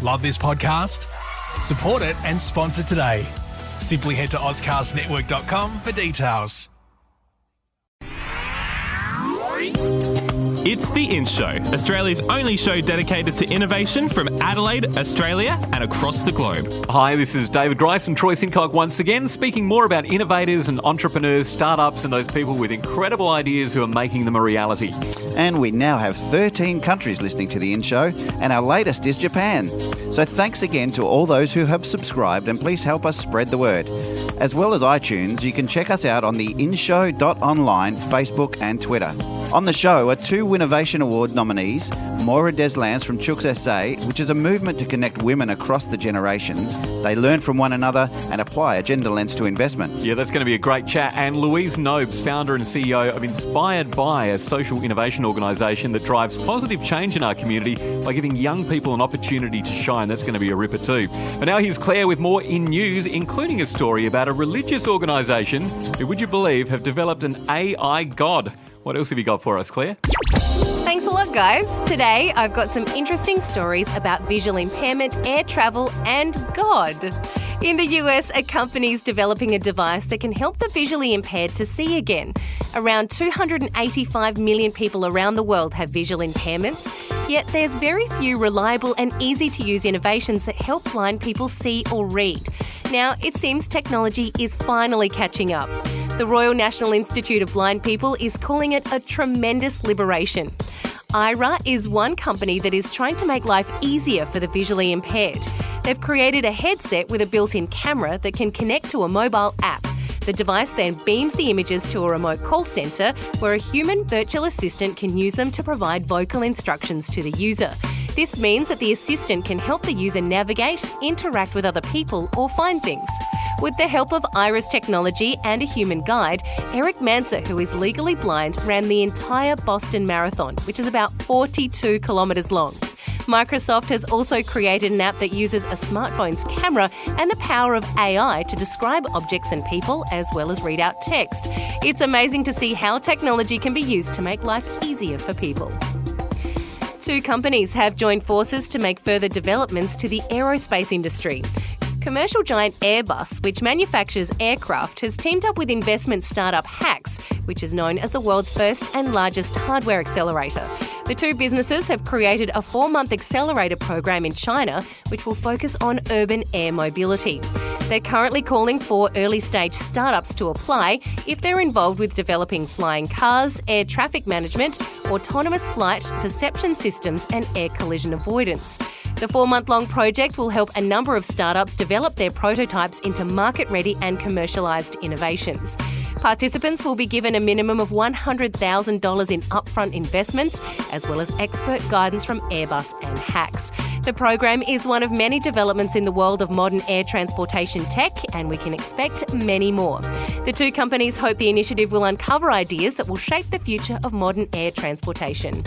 Love this podcast? Support it and sponsor today. Simply head to ozcastnetwork.com for details. It's The In Show, Australia's only show dedicated to innovation from Adelaide, Australia and across the globe. Hi, this is David Grice and Troy Sincock once again, speaking more about innovators and entrepreneurs, startups and those people with incredible ideas who are making them a reality. And we now have 13 countries listening to The In Show, and our latest is Japan. So thanks again to all those who have subscribed, and please help us spread the word. As well as iTunes, you can check us out on the inshow.online, Facebook and Twitter. On the show are two Winnovation Award nominees, Moira Deslandes from Chooks SA, which is a movement to connect women across the generations. They learn from one another and apply a gender lens to investment. Yeah, that's going to be a great chat. And Louise Nobes, founder and CEO of Inspired By, a social innovation organisation that drives positive change in our community by giving young people an opportunity to shine. That's going to be a ripper too. But now here's Claire with more in news, including a story about a religious organisation who, would you believe, have developed an AI god. What else have you got for us, Claire? Thanks a lot, guys. Today, I've got some interesting stories about visual impairment, air travel, and God. In the US, a company's developing a device that can help the visually impaired to see again. Around 285 million people around the world have visual impairments, yet there's very few reliable and easy-to-use innovations that help blind people see or read. Now, it seems technology is finally catching up. The Royal National Institute of Blind People is calling it a tremendous liberation. Aira is one company that is trying to make life easier for the visually impaired. They've created a headset with a built-in camera that can connect to a mobile app. The device then beams the images to a remote call centre where a human virtual assistant can use them to provide vocal instructions to the user. This means that the assistant can help the user navigate, interact with other people or find things. With the help of Aira's technology and a human guide, Eric Manser, who is legally blind, ran the entire Boston Marathon, which is about 42 kilometres long. Microsoft has also created an app that uses a smartphone's camera and the power of AI to describe objects and people, as well as read out text. It's amazing to see how technology can be used to make life easier for people. Two companies have joined forces to make further developments to the aerospace industry. Commercial giant Airbus, which manufactures aircraft, has teamed up with investment startup Hacks, which is known as the world's first and largest hardware accelerator. The two businesses have created a 4-month accelerator program in China, which will focus on urban air mobility. They're currently calling for early-stage startups to apply if they're involved with developing flying cars, air traffic management, autonomous flight, perception systems and air collision avoidance. The 4-month-long project will help a number of startups develop their prototypes into market-ready and commercialised innovations. Participants will be given a minimum of $100,000 in upfront investments, as well as expert guidance from Airbus and Hacks. The program is one of many developments in the world of modern air transportation tech, and we can expect many more. The two companies hope the initiative will uncover ideas that will shape the future of modern air transportation.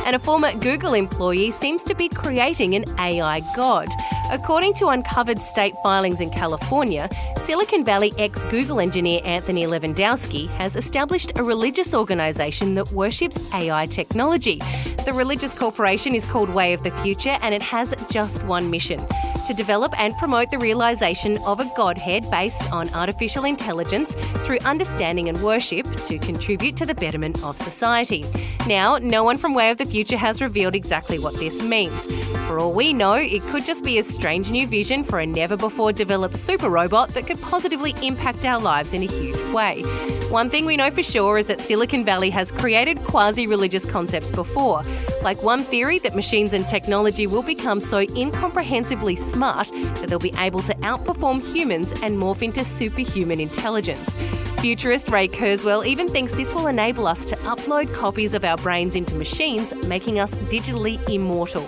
And a former Google employee seems to be creating an AI god. According to uncovered state filings in California, Silicon Valley ex-Google engineer Anthony Lewandowski has established a religious organisation that worships AI technology. The religious corporation is called Way of the Future, and it has just one mission: to develop and promote the realisation of a godhead based on artificial intelligence through understanding and worship to contribute to the betterment of society. Now, no one from Way of the Future has revealed exactly what this means. For all we know, it could just be a strange new vision for a never-before-developed super robot that could positively impact our lives in a huge way. One thing we know for sure is that Silicon Valley has created quasi-religious concepts before, like one theory that machines and technology will become so incomprehensibly smart that they'll be able to outperform humans and morph into superhuman intelligence. Futurist Ray Kurzweil even thinks this will enable us to upload copies of our brains into machines, making us digitally immortal.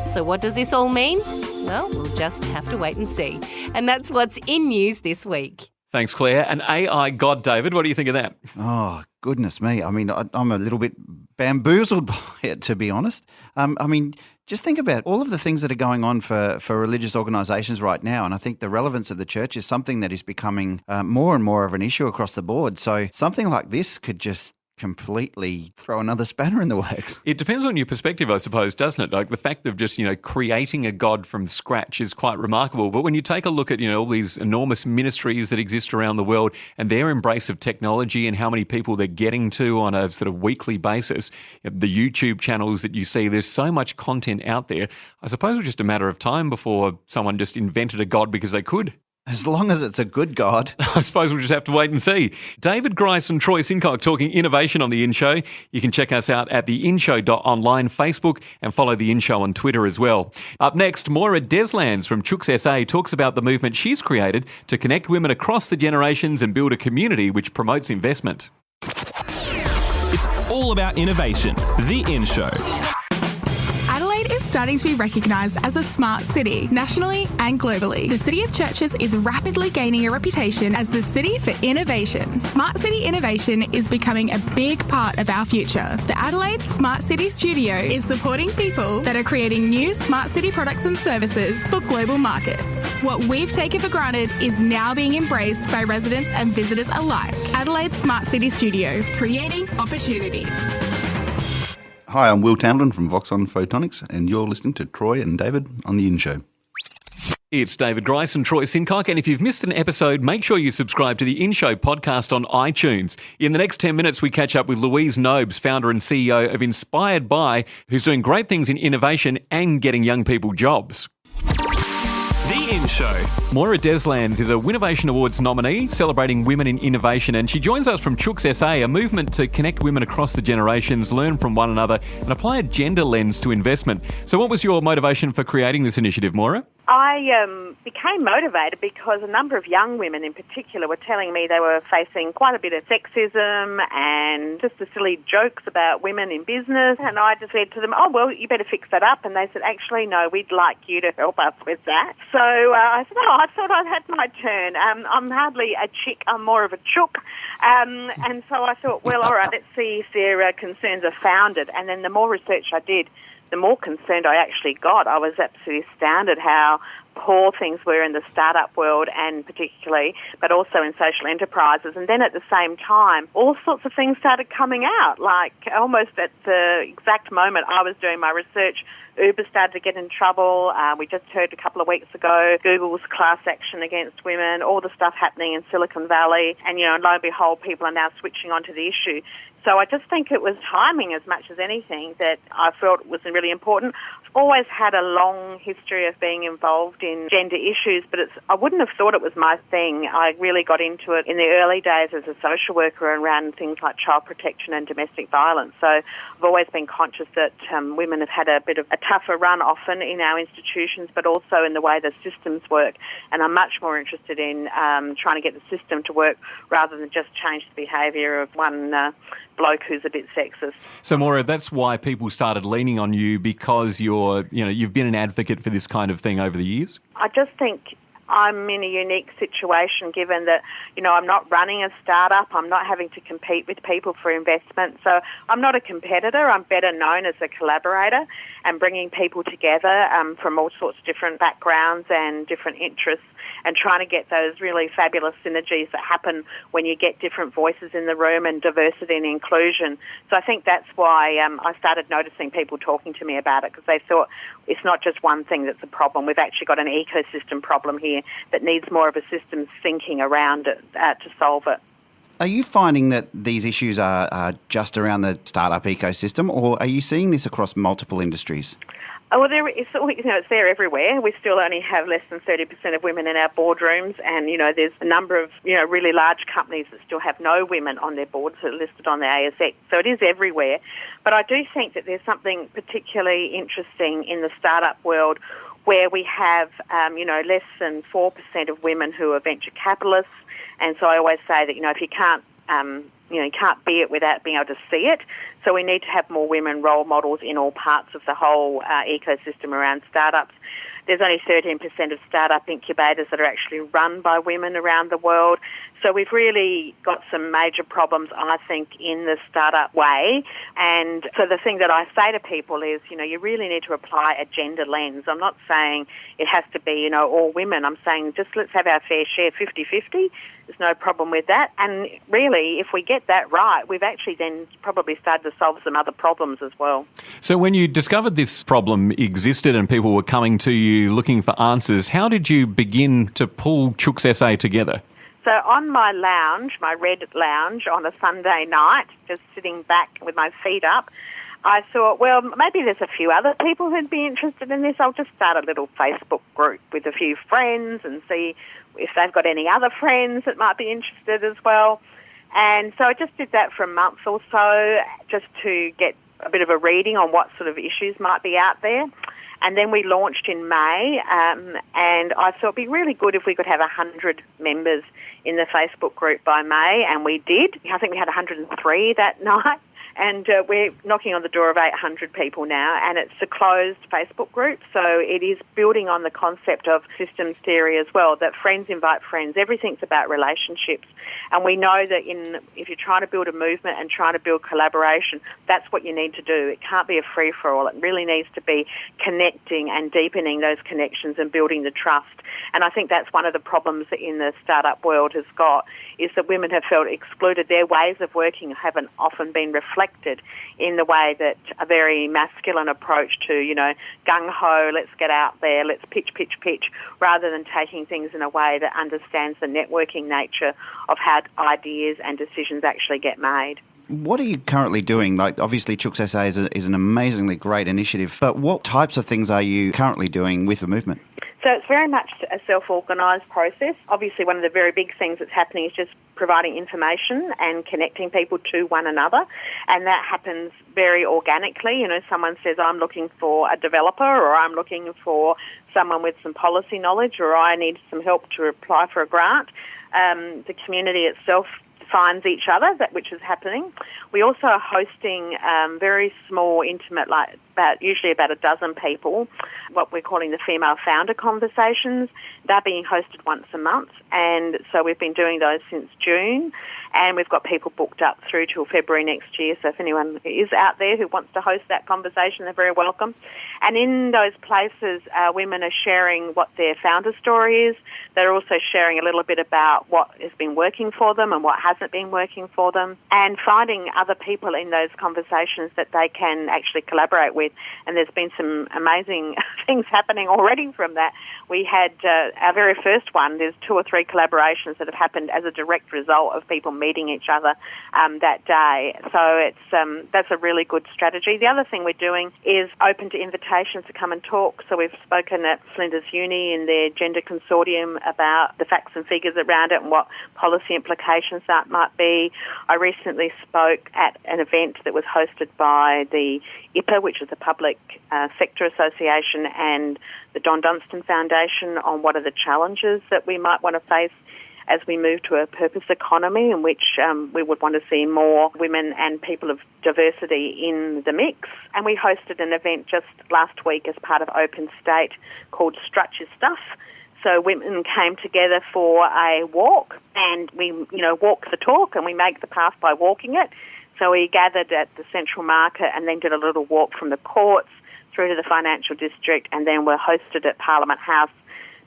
So what does this all mean? Well, we'll just have to wait and see. And that's what's in news this week. Thanks, Claire. An AI god, David. What do you think of that? Oh, goodness me. I mean, I'm a little bit bamboozled by it, to be honest. Just think about all of the things that are going on for religious organisations right now, and I think the relevance of the church is something that is becoming more and more of an issue across the board. So something like this could just completely throw another spanner in the works. It depends on your perspective, I suppose, doesn't it? Like the fact of just, creating a god from scratch is quite remarkable. But when you take a look at, all these enormous ministries that exist around the world and their embrace of technology and how many people they're getting to on a sort of weekly basis, the YouTube channels that you see, there's so much content out there. I suppose it was just a matter of time before someone just invented a god because they could. As long as it's a good god. I suppose we'll just have to wait and see. David Grice and Troy Sincock talking innovation on The In Show. You can check us out at theinshow.online Facebook and follow The In Show on Twitter as well. Up next, Moira Deslandes from Chooks SA talks about the movement she's created to connect women across the generations and build a community which promotes investment. It's all about innovation. The In Show. Adelaide is starting to be recognised as a smart city, nationally and globally. The City of Churches is rapidly gaining a reputation as the city for innovation. Smart city innovation is becoming a big part of our future. The Adelaide Smart City Studio is supporting people that are creating new smart city products and services for global markets. What we've taken for granted is now being embraced by residents and visitors alike. Adelaide Smart City Studio, creating opportunities. Hi, I'm Will Townlend from Vox on Photonics, and you're listening to Troy and David on The In Show. It's David Grice and Troy Sincock, and if you've missed an episode, make sure you subscribe to the In Show podcast on iTunes. In the next 10 minutes, we catch up with Louise Nobes, founder and CEO of Inspired By, who's doing great things in innovation and getting young people jobs. The In Show. Moira Deslandes is a Winnovation Awards nominee celebrating women in innovation, and she joins us from Chooks SA, a movement to connect women across the generations, learn from one another and apply a gender lens to investment. So what was your motivation for creating this initiative, Moira? I became motivated because a number of young women in particular were telling me they were facing quite a bit of sexism and just the silly jokes about women in business. And I just said to them, oh, well, you better fix that up. And they said, actually, no, we'd like you to help us with that. So I said, oh, I thought I'd had my turn. I'm hardly a chick, I'm more of a chook. And so I thought, well, all right, let's see if their concerns are founded. And then the more research I did, the more concerned I actually got. I was absolutely astounded how poor things were in the startup world and particularly, but also in social enterprises. And then at the same time, all sorts of things started coming out, like almost at the exact moment I was doing my research, Uber started to get in trouble. We just heard a couple of weeks ago Google's class action against women, all the stuff happening in Silicon Valley. And, lo and behold, people are now switching onto the issue. So I just think it was timing as much as anything that I felt was really important. I've always had a long history of being involved in gender issues, but I wouldn't have thought it was my thing. I really got into it in the early days as a social worker around things like child protection and domestic violence. So I've always been conscious that women have had a bit of a tougher run often in our institutions, but also in the way the systems work. And I'm much more interested in trying to get the system to work rather than just change the behaviour of one bloke who's a bit sexist. So, Moira, that's why people started leaning on you, because you've been an advocate for this kind of thing over the years? I just think I'm in a unique situation given that, I'm not running a startup, I'm not having to compete with people for investment. So I'm not a competitor, I'm better known as a collaborator and bringing people together from all sorts of different backgrounds and different interests and trying to get those really fabulous synergies that happen when you get different voices in the room and diversity and inclusion. So I think that's why I started noticing people talking to me about it, because they thought it's not just one thing that's a problem. We've actually got an ecosystem problem here that needs more of a systems thinking around it to solve it. Are you finding that these issues are just around the startup ecosystem, or are you seeing this across multiple industries? Oh, well, it's there everywhere. We still only have less than 30% of women in our boardrooms, and there's a number of really large companies that still have no women on their boards that are listed on the ASX. So it is everywhere. But I do think that there's something particularly interesting in the startup world where we have less than 4% of women who are venture capitalists. And so I always say that if you can't you can't be it without being able to see it. So we need to have more women role models in all parts of the whole ecosystem around startups. There's only 13% of startup incubators that are actually run by women around the world. So we've really got some major problems, I think, in the startup way. And so the thing that I say to people is, you really need to apply a gender lens. I'm not saying it has to be, all women. I'm saying just let's have our fair share, 50-50. There's no problem with that. And really, if we get that right, we've actually then probably started to solve some other problems as well. So when you discovered this problem existed and people were coming to you looking for answers, how did you begin to pull Chooks SA together? So on my lounge, my red lounge on a Sunday night, just sitting back with my feet up, I thought, well, maybe there's a few other people who'd be interested in this. I'll just start a little Facebook group with a few friends and see if they've got any other friends that might be interested as well. And so I just did that for a month or so just to get a bit of a reading on what sort of issues might be out there. And then we launched in May, and I thought it'd be really good if we could have 100 members in the Facebook group by May, and we did. I think we had 103 that night. And we're knocking on the door of 800 people now, and it's a closed Facebook group, so it is building on the concept of systems theory as well, that friends invite friends. Everything's about relationships. And we know that if you're trying to build a movement and trying to build collaboration, that's what you need to do. It can't be a free-for-all. It really needs to be connecting and deepening those connections and building the trust. And I think that's one of the problems that in the startup world has got, is that women have felt excluded. Their ways of working haven't often been reflected in the way that a very masculine approach to, gung-ho, let's get out there, let's pitch, rather than taking things in a way that understands the networking nature of how ideas and decisions actually get made. What are you currently doing? Like, obviously, Chooks SA is an amazingly great initiative, but what types of things are you currently doing with the movement? So it's very much a self-organised process. Obviously, one of the very big things that's happening is just providing information and connecting people to one another, and that happens very organically. Someone says, I'm looking for a developer, or I'm looking for someone with some policy knowledge, or I need some help to apply for a grant. The community itself finds each other, which is happening. We also are hosting very small, intimate, usually about a dozen people, what we're calling the female founder conversations. They're being hosted once a month, and so we've been doing those since June, and we've got people booked up through till February next year, so if anyone is out there who wants to host that conversation, they're very welcome. And in those places, women are sharing what their founder story is. They're also sharing a little bit about what has been working for them and what hasn't been working for them, and finding other people in those conversations that they can actually collaborate with. And there's been some amazing things happening already from that. We had our very first one. There's 2 or 3 collaborations that have happened as a direct result of people meeting each other that day. So that's a really good strategy. The other thing we're doing is open to invitations to come and talk. So we've spoken at Flinders Uni in their gender consortium about the facts and figures around it and what policy implications that might be. I recently spoke at an event that was hosted by the IPA, which is the Public Sector Association, and the Don Dunstan Foundation on what are the challenges that we might want to face as we move to a purpose economy, in which we would want to see more women and people of diversity in the mix. And we hosted an event just last week as part of Open State called Strut Your Stuff. So women came together for a walk, and we, walk the talk, and we make the path by walking it. So we gathered at the Central Market and then did a little walk from the courts through to the financial district, and then we're hosted at Parliament House,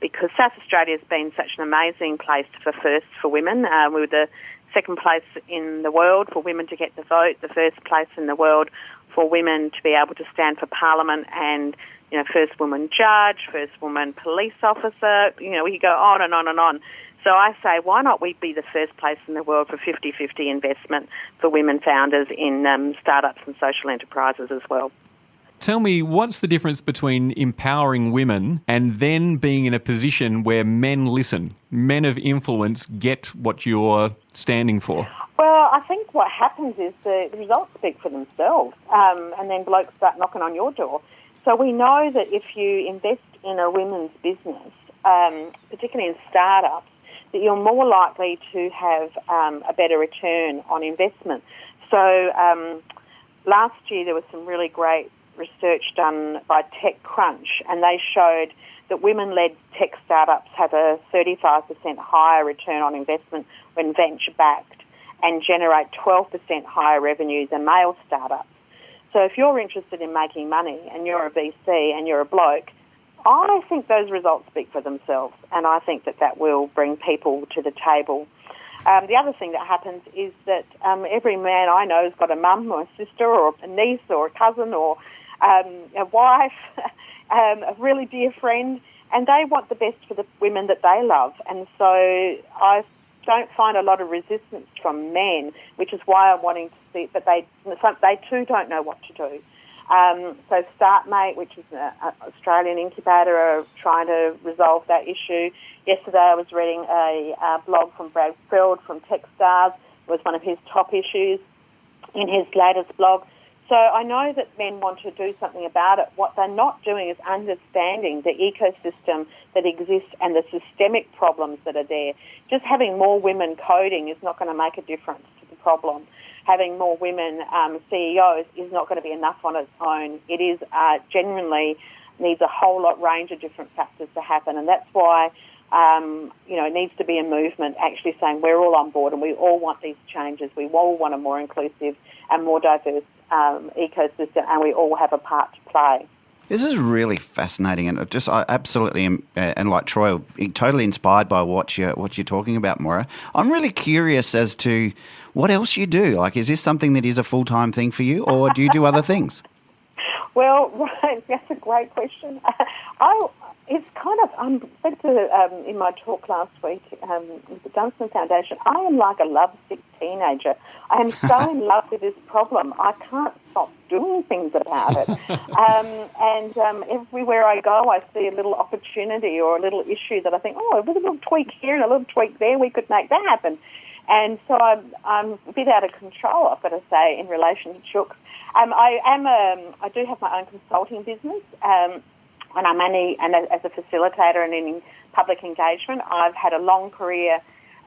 because South Australia has been such an amazing place for firsts for women. We were the second place in the world for women to get the vote, the first place in the world for women to be able to stand for Parliament, and first woman judge, first woman police officer. We could go on and on and on. So I say, why not we be the first place in the world for 50-50 investment for women founders in startups and social enterprises as well. Tell me, what's the difference between empowering women and then being in a position where men listen, men of influence get what you're standing for? Well, I think what happens is the results speak for themselves, and then blokes start knocking on your door. So we know that if you invest in a women's business, particularly in startups, that you're more likely to have a better return on investment. So last year there was some really great research done by TechCrunch, and they showed that women-led tech startups have a 35% higher return on investment when venture-backed and generate 12% higher revenues than male startups. So if you're interested in making money and you're a VC and you're a bloke, I think those results speak for themselves, and I think that will bring people to the table. The other thing that happens is that every man I know has got a mum or a sister or a niece or a cousin or a wife, a really dear friend, and they want the best for the women that they love. And so I don't find a lot of resistance from men, which is why I'm wanting to see, but they too don't know what to do. So StartMate, which is an Australian incubator, are trying to resolve that issue. Yesterday I was reading a blog from Brad Feld from Techstars. It was one of his top issues in his latest blog. So I know that men want to do something about it. What they're not doing is understanding the ecosystem that exists and the systemic problems that are there. Just having more women coding is not going to make a difference to the problem. Having more women CEOs is not going to be enough on its own. It is genuinely needs a whole lot range of different factors to happen, and that's why it needs to be a movement actually saying we're all on board and we all want these changes. We all want a more inclusive and more diverse ecosystem, and we all have a part to play. This is really fascinating, and I absolutely am, and like Troy, totally inspired by what you're talking about, Moira. I'm really curious as to what else you do. Like, is this something that is a full-time thing for you, or do you do other things? Well, right, that's a great question. It's kind of, I said to, in my talk last week with the Dunstan Foundation, I am like a lovesick teenager. I am so in love with this problem. I can't stop doing things about it. Everywhere I go, I see a little opportunity or a little issue that I think, with a little tweak here and a little tweak there, we could make that happen. And so I'm a bit out of control, I've got to say, in relation to Chooks. I do have my own consulting business, and I'm only as a facilitator and in public engagement. I've had a long career.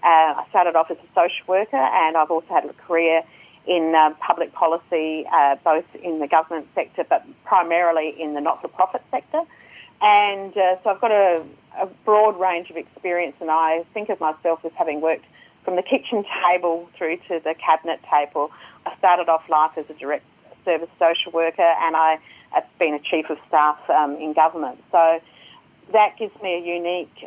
I started off as a social worker, and I've also had a career in public policy, both in the government sector, but primarily in the not-for-profit sector. And so I've got a broad range of experience, and I think of myself as having worked from the kitchen table through to the cabinet table. I started off life as a direct service social worker, and I have been a chief of staff in government. So that gives me a unique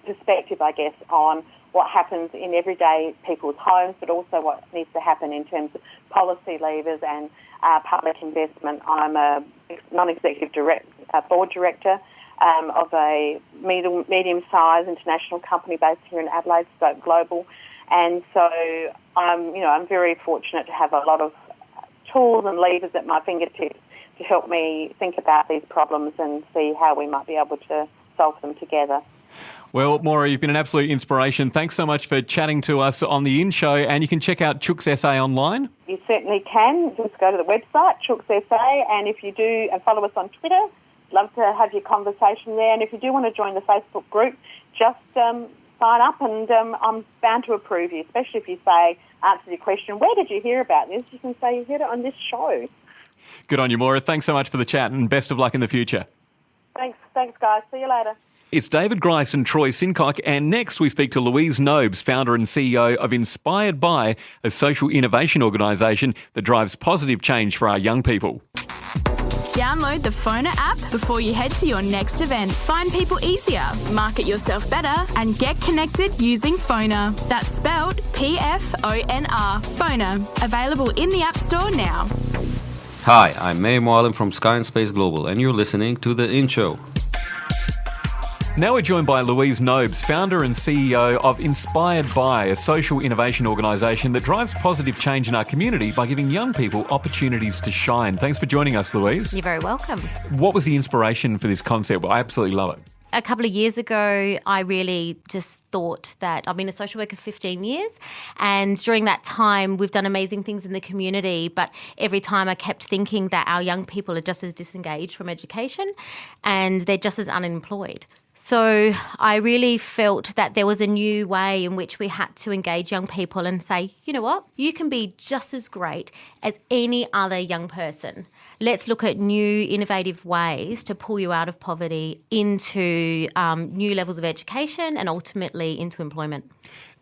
perspective, I guess, on what happens in everyday people's homes, but also what needs to happen in terms of policy levers and public investment. I'm a non-executive board director of a medium-sized international company based here in Adelaide, Scope Global, and so I'm very fortunate to have a lot of tools and levers at my fingertips to help me think about these problems and see how we might be able to solve them together. Well, Moira, you've been an absolute inspiration. Thanks so much for chatting to us on the In Show, and you can check out Chooks SA online. You certainly can. Just go to the website, Chooks SA, and if you do, and follow us on Twitter. Love to have your conversation there. And if you do want to join the Facebook group, just sign up, and I'm bound to approve you, especially if you answer your question, where did you hear about this? You can say you heard it on this show. Good on you, Moira. Thanks so much for the chat, and best of luck in the future. Thanks, guys. See you later. It's David Grice and Troy Sincock, and next we speak to Louise Nobes, founder and CEO of Inspired By, a social innovation organisation that drives positive change for our young people. Download the Phoner app before you head to your next event. Find people easier, market yourself better, and get connected using Phoner. That's spelled PFONR. Phoner. Available in the App Store now. Hi, I'm May Marlin from Sky and Space Global, and you're listening to The In Show. Now we're joined by Louise Nobes, founder and CEO of Inspired By, a social innovation organisation that drives positive change in our community by giving young people opportunities to shine. Thanks for joining us, Louise. You're very welcome. What was the inspiration for this concept? Well, I absolutely love it. A couple of years ago, I really just thought that I've been a social worker for 15 years, and during that time, we've done amazing things in the community, but every time I kept thinking that our young people are just as disengaged from education and they're just as unemployed. So I really felt that there was a new way in which we had to engage young people and say, you know what, you can be just as great as any other young person. Let's look at new innovative ways to pull you out of poverty into new levels of education and ultimately into employment.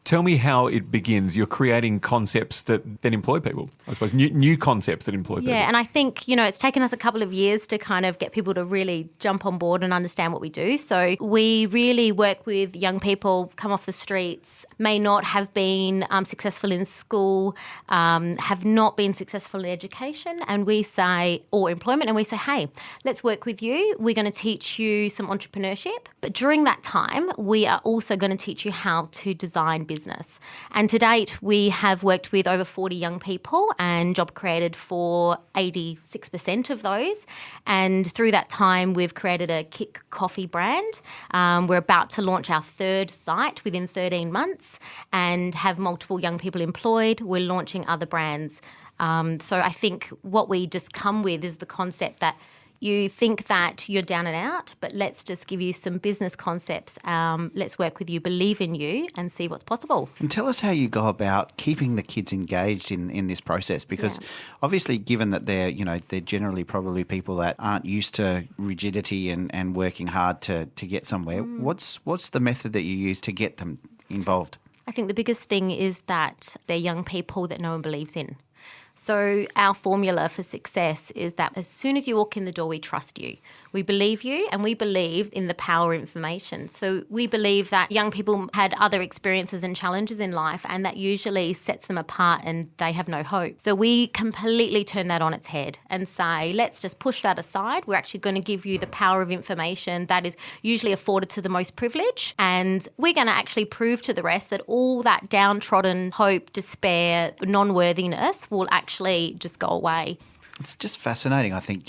Tell me how it begins. You're creating concepts that then employ people, I suppose, new concepts that employ people. Yeah, and I think, it's taken us a couple of years to kind of get people to really jump on board and understand what we do. So we really work with young people, come off the streets, may not have been successful in school, have not been successful in education, and we say, or employment, and we say, hey, let's work with you. We're going to teach you some entrepreneurship. But during that time, we are also going to teach you how to design business. And to date, we have worked with over 40 young people and job created for 86% of those. And through that time, we've created a Kick Coffee brand. We're about to launch our third site within 13 months and have multiple young people employed. We're launching other brands. So I think what we just come with is the concept that you think that you're down and out, but let's just give you some business concepts. Let's work with you, believe in you, and see what's possible. And tell us how you go about keeping the kids engaged in this process, because obviously, given that they're generally probably people that aren't used to rigidity and working hard to get somewhere. What's the method that you use to get them involved? I think the biggest thing is that they're young people that no one believes in. So our formula for success is that as soon as you walk in the door, we trust you. We believe you, and we believe in the power of information. So we believe that young people had other experiences and challenges in life, and that usually sets them apart and they have no hope. So we completely turn that on its head and say, let's just push that aside. We're actually going to give you the power of information that is usually afforded to the most privileged. And we're going to actually prove to the rest that all that downtrodden hope, despair, non-worthiness will actually just go away. It's just fascinating, I think.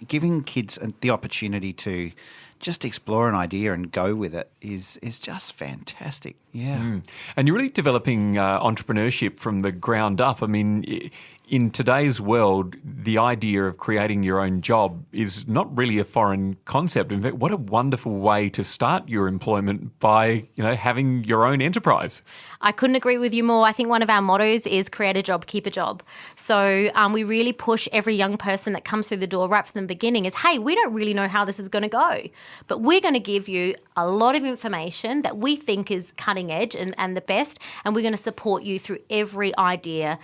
Giving kids the opportunity to just explore an idea and go with it is just fantastic. Yeah. And you're really developing entrepreneurship from the ground up. I mean, in today's world, the idea of creating your own job is not really a foreign concept. In fact, what a wonderful way to start your employment by, having your own enterprise. I couldn't agree with you more. I think one of our mottos is create a job, keep a job. So we really push every young person that comes through the door right from the beginning is, hey, we don't really know how this is going to go, but we're going to give you a lot of information that we think is cutting edge and the best, and we're going to support you through every idea,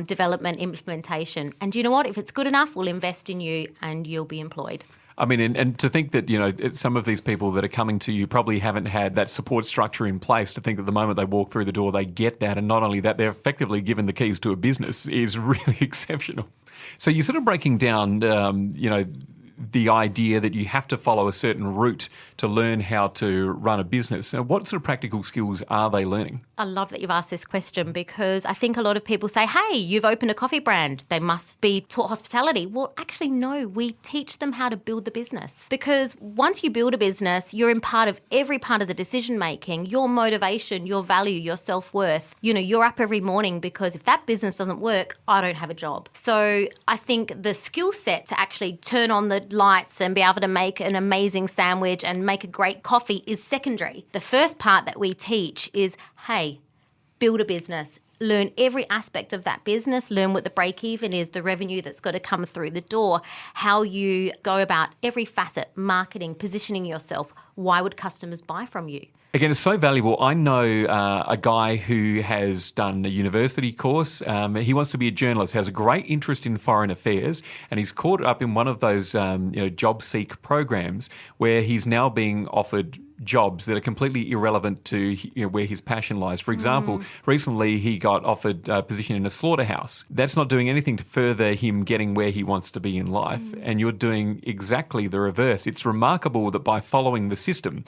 development, implementation. And you know what? If it's good enough, we'll invest in you and you'll be employed. I mean, and to think that, some of these people that are coming to you probably haven't had that support structure in place to think that the moment they walk through the door, they get that. And not only that, they're effectively given the keys to a business is really exceptional. So you're sort of breaking down, the idea that you have to follow a certain route to learn how to run a business. Now, what sort of practical skills are they learning? I love that you've asked this question because I think a lot of people say, hey, you've opened a coffee brand. They must be taught hospitality. Well, actually, no, we teach them how to build the business. Because once you build a business, you're in part of every part of the decision making, your motivation, your value, your self-worth. You're up every morning because if that business doesn't work, I don't have a job. So I think the skill set to actually turn on the lights and be able to make an amazing sandwich and make a great coffee is secondary. The first part that we teach is, hey, build a business. Learn every aspect of that business, learn what the break even is, the revenue that's got to come through the door, how you go about every facet, marketing, positioning yourself. Why would customers buy from you? Again, it's so valuable. I know a guy who has done a university course. He wants to be a journalist, has a great interest in foreign affairs, and he's caught up in one of those job seek programs where he's now being offered jobs that are completely irrelevant to where his passion lies. For example, recently he got offered a position in a slaughterhouse. That's not doing anything to further him getting where he wants to be in life, and you're doing exactly the reverse. It's remarkable that by following the system,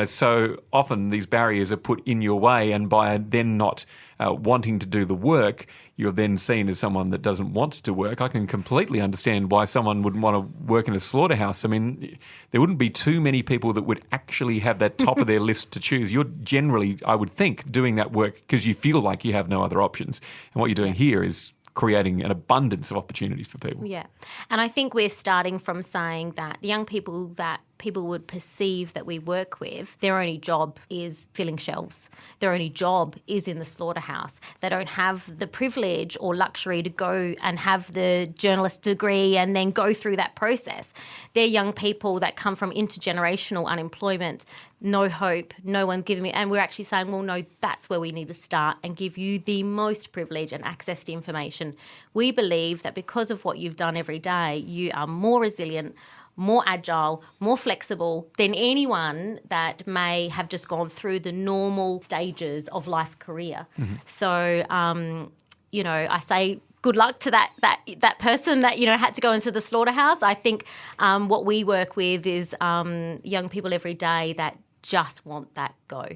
so often these barriers are put in your way, and by then not wanting to do the work, you're then seen as someone that doesn't want to work. I can completely understand why someone would want to work in a slaughterhouse. I mean, there wouldn't be too many people that would actually have that top of their list to choose. You're generally, I would think, doing that work because you feel like you have no other options. And what you're doing here is creating an abundance of opportunities for people. Yeah. And I think we're starting from saying that the young people that people would perceive that we work with, their only job is filling shelves. Their only job is in the slaughterhouse. They don't have the privilege or luxury to go and have the journalist degree and then go through that process. They're young people that come from intergenerational unemployment, no hope, no one giving me, and we're actually saying, well, no, that's where we need to start and give you the most privilege and access to information. We believe that because of what you've done every day, you are more resilient, more agile, more flexible than anyone that may have just gone through the normal stages of life career. So, I say good luck to that person that, had to go into the slaughterhouse. I think what we work with is young people every day that just want that go.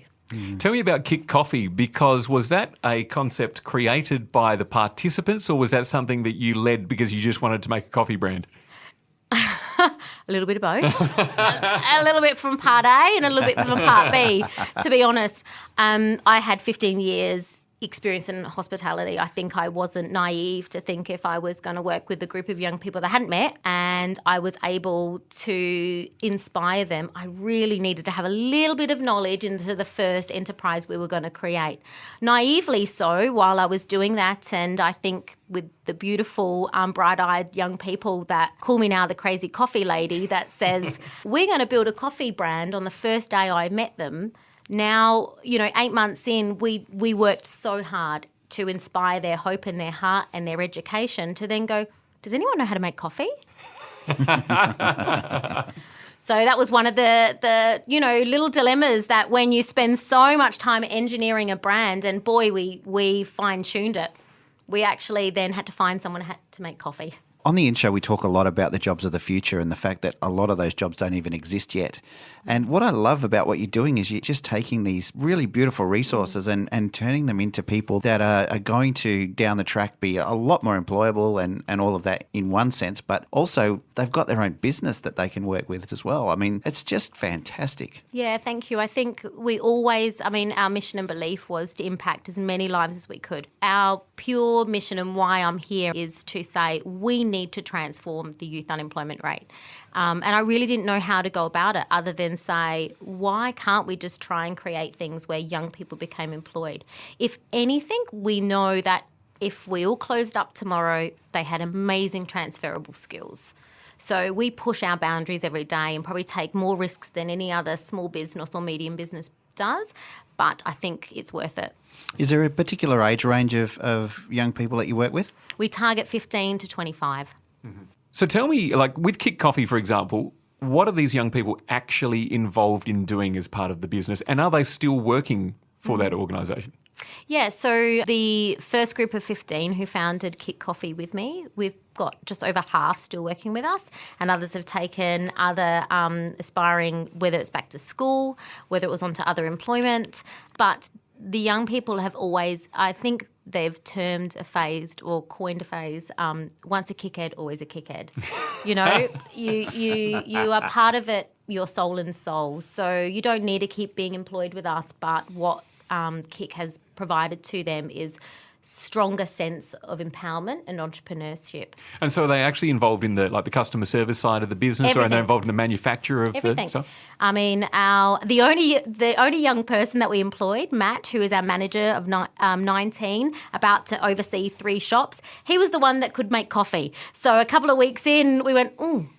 Tell me about Kick Coffee, because was that a concept created by the participants, or was that something that you led because you just wanted to make a coffee brand? A little bit of both. A little bit from part A and a little bit from part B, to be honest. I had 15 years experience in hospitality. I think I wasn't naive to think if I was going to work with a group of young people that I hadn't met and I was able to inspire them, I really needed to have a little bit of knowledge into the first enterprise we were going to create. Naively so, while I was doing that, and I think with the beautiful, bright-eyed young people that call me now the crazy coffee lady that says, we're going to build a coffee brand on the first day I met them. Now, 8 months in, we worked so hard to inspire their hope in their heart and their education to then go, does anyone know how to make coffee? So that was one of the little dilemmas that when you spend so much time engineering a brand, and boy, we fine-tuned it, we actually then had to find someone to make coffee. On the in-show, we talk a lot about the jobs of the future and the fact that a lot of those jobs don't even exist yet. And what I love about what you're doing is you're just taking these really beautiful resources and turning them into people that are going to, down the track, be a lot more employable and all of that in one sense. But also, they've got their own business that they can work with as well. I mean, it's just fantastic. Yeah, thank you. I think our mission and belief was to impact as many lives as we could. Our pure mission and why I'm here is to say we need to transform the youth unemployment rate. And I really didn't know how to go about it other than say, why can't we just try and create things where young people became employed? If anything, we know that if we all closed up tomorrow, they had amazing transferable skills. So we push our boundaries every day and probably take more risks than any other small business or medium business does, but I think it's worth it. Is there a particular age range of young people that you work with? We target 15 to 25. Mm-hmm. So tell me, like with Kick Coffee, for example, what are these young people actually involved in doing as part of the business, and are they still working for that organisation? Yeah, so the first group of 15 who founded Kick Coffee with me, we've got just over half still working with us, and others have taken other aspiring, whether it's back to school, whether it was onto other employment. But the young people have always, I think they've termed a phase or coined a phase, once a kickhead, always a kickhead. You are part of it, your soul and soul. So you don't need to keep being employed with us, but what Kick has provided to them is stronger sense of empowerment and entrepreneurship. And so are they actually involved in the customer service side of the business, Everything. or are they involved in the manufacture of Everything. the stuff? I mean, the only young person that we employed, Matt, who is our manager of 19, about to oversee 3 shops, he was the one that could make coffee. So a couple of weeks in, we went,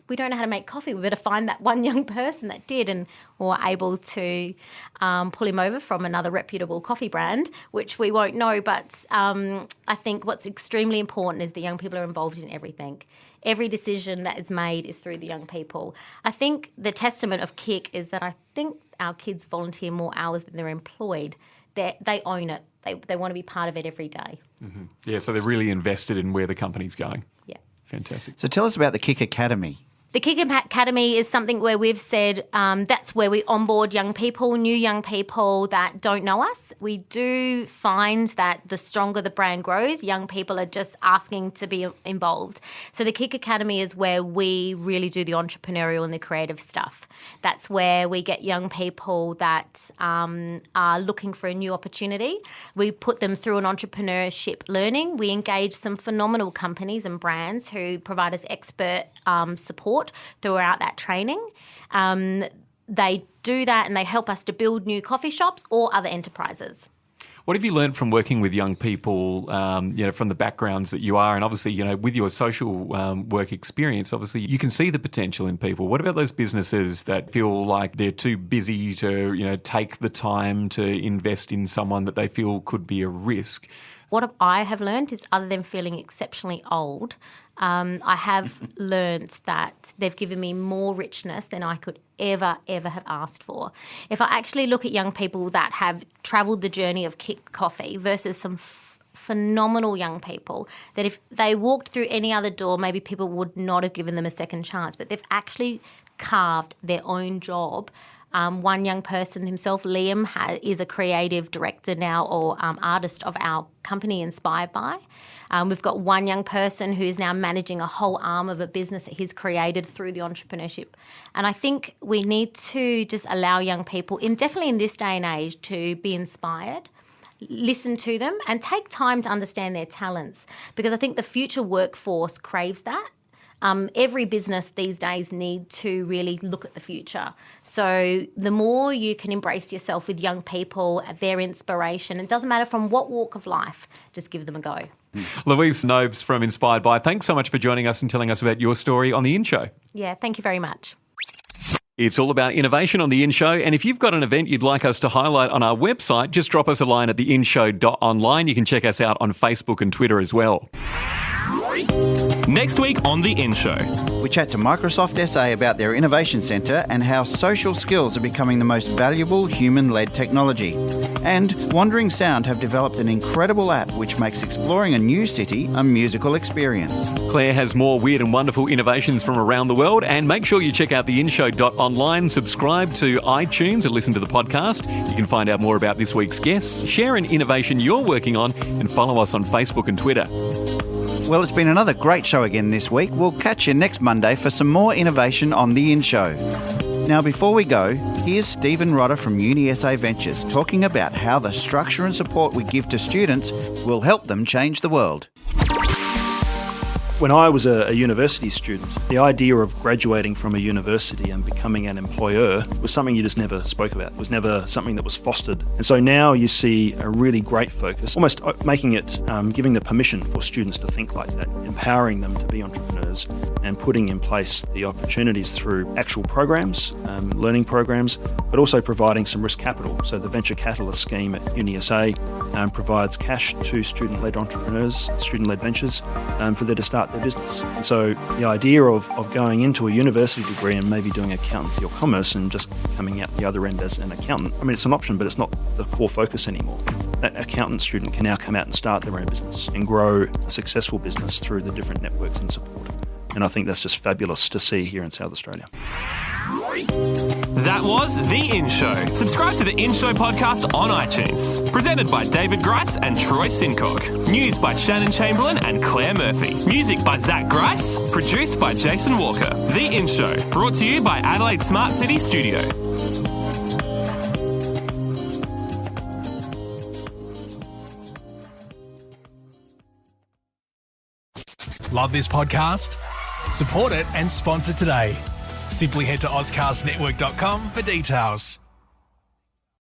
we don't know how to make coffee. We better find that one young person that did, and we were able to pull him over from another reputable coffee brand, which we won't know. But I think what's extremely important is the young people are involved in everything. Every decision that is made is through the young people. I think the testament of Kick is that I think our kids volunteer more hours than they're employed. They own it. They want to be part of it every day. Mm-hmm. Yeah, so they're really invested in where the company's going. Yeah. Fantastic. So tell us about the Kick Academy. The Kick Academy is something where we've said that's where we onboard new young people that don't know us. We do find that the stronger the brand grows, young people are just asking to be involved. So the Kick Academy is where we really do the entrepreneurial and the creative stuff. That's where we get young people that are looking for a new opportunity. We put them through an entrepreneurship learning. We engage some phenomenal companies and brands who provide us expert support support throughout that training. They do that and they help us to build new coffee shops or other enterprises. What have you learned from working with young people, from the backgrounds that you are? And obviously, with your social work experience, obviously you can see the potential in people. What about those businesses that feel like they're too busy to, take the time to invest in someone that they feel could be a risk? What I have learned is, other than feeling exceptionally old, I have learned that they've given me more richness than I could ever have asked for. If I actually look at young people that have travelled the journey of Kick Coffee versus some phenomenal young people, that if they walked through any other door, maybe people would not have given them a second chance, but they've actually carved their own job. One young person himself, Liam, is a creative director now, or artist of our company, Inspired By. We've got one young person who is now managing a whole arm of a business that he's created through the entrepreneurship. And I think we need to just allow young people, definitely in this day and age, to be inspired, listen to them, and take time to understand their talents, because I think the future workforce craves that. Every business these days need to really look at the future. So the more you can embrace yourself with young people, their inspiration, it doesn't matter from what walk of life, just give them a go. Louise Nobes from Inspired By, thanks so much for joining us and telling us about your story on The In Show. Yeah, thank you very much. It's all about innovation on The In Show, and if you've got an event you'd like us to highlight on our website, just drop us a line at theinshow.online. You can check us out on Facebook and Twitter as well. Next week on The In Show, we chat to Microsoft SA about their innovation centre and how social skills are becoming the most valuable human-led technology. And Wandering Sound have developed an incredible app which makes exploring a new city a musical experience. Claire has more weird and wonderful innovations from around the world, and make sure you check out theinshow.online, subscribe to iTunes and listen to the podcast. You can find out more about this week's guests, share an innovation you're working on, and follow us on Facebook and Twitter. Well, it's been another great show again this week. We'll catch you next Monday for some more innovation on The In Show. Now, before we go, here's Stephen Rodder from Uni SA Ventures talking about how the structure and support we give to students will help them change the world. When I was a university student, the idea of graduating from a university and becoming an employer was something you just never spoke about. It was never something that was fostered. And so now you see a really great focus, almost making it, giving the permission for students to think like that, empowering them to be entrepreneurs and putting in place the opportunities through actual programs, learning programs, but also providing some risk capital. So the Venture Catalyst scheme at Uni SA provides cash to student-led entrepreneurs, student-led ventures, for them to start their business. And so the idea of going into a university degree and maybe doing accountancy or commerce and just coming out the other end as an accountant, I mean, it's an option, but it's not the core focus anymore. That accountant student can now come out and start their own business and grow a successful business through the different networks and support. And I think that's just fabulous to see here in South Australia. That was The In Show. Subscribe to The In Show podcast on iTunes. Presented by David Grice and Troy Sincock. News by Shannon Chamberlain and Claire Murphy. Music by Zach Grice. Produced by Jason Walker. The In Show. Brought to you by Adelaide Smart City Studio. Love this podcast? Support it and sponsor today. Simply head to AuscastNetwork.com for details.